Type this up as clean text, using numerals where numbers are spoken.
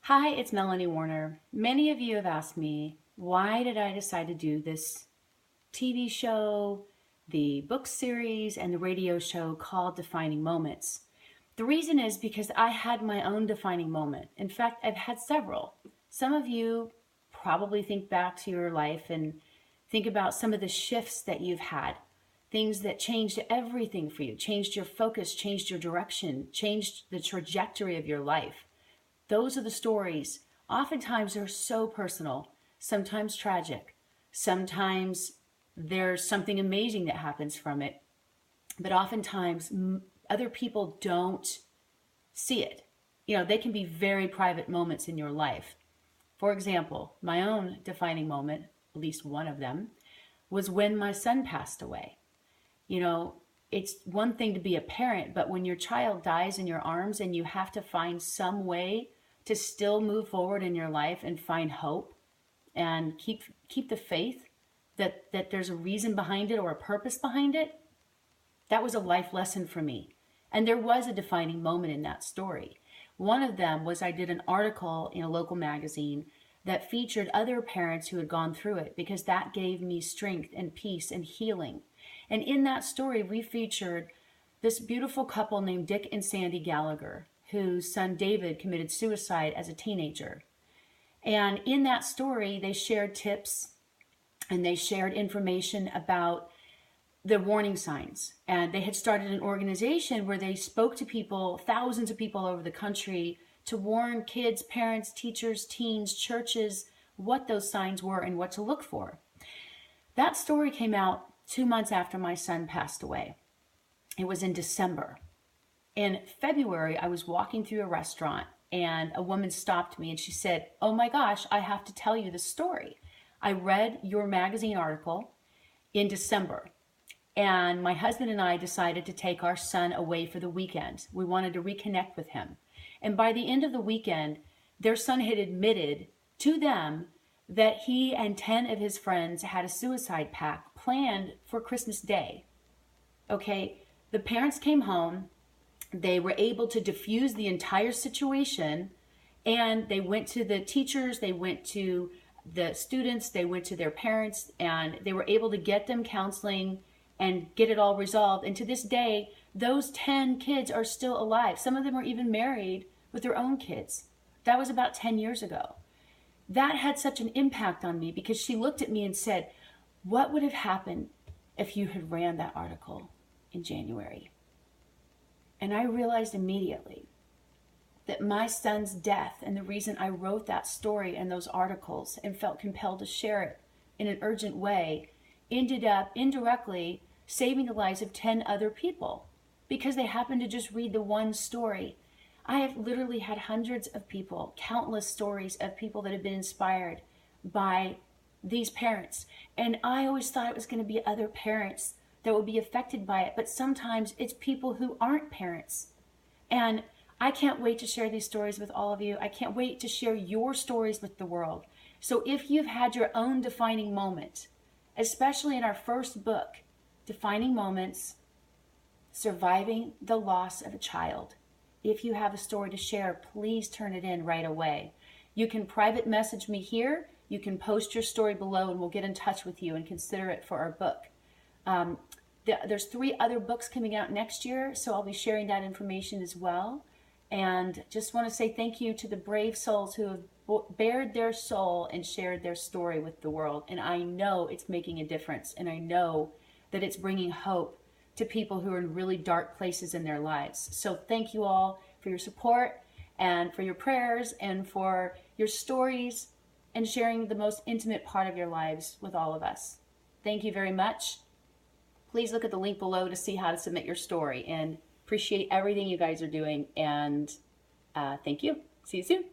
Hi, it's Melanie Warner. Many of you have asked me, why did I decide to do this TV show, the book series, and the radio show called Defining Moments? The reason is because I had my own defining moment. In fact, I've had several. Some of you probably think back to your life and think about some of the shifts that you've had, things that changed everything for you, changed your focus, changed your direction, changed the trajectory of your life. Those are the stories. Oftentimes they're so personal, sometimes tragic, sometimes there's something amazing that happens from it, but oftentimes other people don't see it. They can be very private moments in your life. For example, my own defining moment, at least one of them, was when my son passed away. You know, it's one thing to be a parent, but when your child dies in your arms and you have to find some way to still move forward in your life and find hope and keep the faith that there's a reason behind it or a purpose behind it, that was a life lesson for me. And there was a defining moment in that story. One of them was I did an article in a local magazine that featured other parents who had gone through it, because that gave me strength and peace and healing. And in that story, we featured this beautiful couple named Dick and Sandy Gallagher, whose son David committed suicide as a teenager. And in that story, they shared tips and they shared information about the warning signs. And they had started an organization where they spoke to people, thousands of people all over the country, to warn kids, parents, teachers, teens, churches, what those signs were and what to look for. That story came out 2 months after my son passed away. It was in December. In February, I was walking through a restaurant and a woman stopped me and she said, "Oh my gosh, I have to tell you this story. I read your magazine article in December, and my husband and I decided to take our son away for the weekend. We wanted to reconnect with him. And by the end of the weekend, their son had admitted to them that he and 10 of his friends had a suicide pact planned for Christmas Day." Okay, the parents came home. They were able to diffuse the entire situation, and they went to the teachers, they went to the students, they went to their parents, and they were able to get them counseling and get it all resolved. And to this day, those 10 kids are still alive. Some of them are even married with their own kids. That was about 10 years ago. That had such an impact on me because she looked at me and said, "What would have happened if you had ran that article in January?" And I realized immediately that my son's death and the reason I wrote that story and those articles and felt compelled to share it in an urgent way ended up indirectly saving the lives of 10 other people because they happened to just read the one story. I have literally had hundreds of people, countless stories of people that have been inspired by these parents. And I always thought it was going to be other parents that would be affected by it, but sometimes it's people who aren't parents. And I can't wait to share these stories with all of you. I can't wait to share your stories with the world. So if you've had your own defining moment, especially in our first book, Defining Moments, Surviving the Loss of a Child, if you have a story to share, please turn it in right away. You can private message me here. You can post your story below and we'll get in touch with you and consider it for our book. There's 3 other books coming out next year, so I'll be sharing that information as well. And just want to say thank you to the brave souls who have bared their soul and shared their story with the world. And I know it's making a difference, and I know that it's bringing hope to people who are in really dark places in their lives. So thank you all for your support and for your prayers and for your stories and sharing the most intimate part of your lives with all of us. Thank you very much. Please look at the link below to see how to submit your story, and appreciate everything you guys are doing. And thank you. See you soon.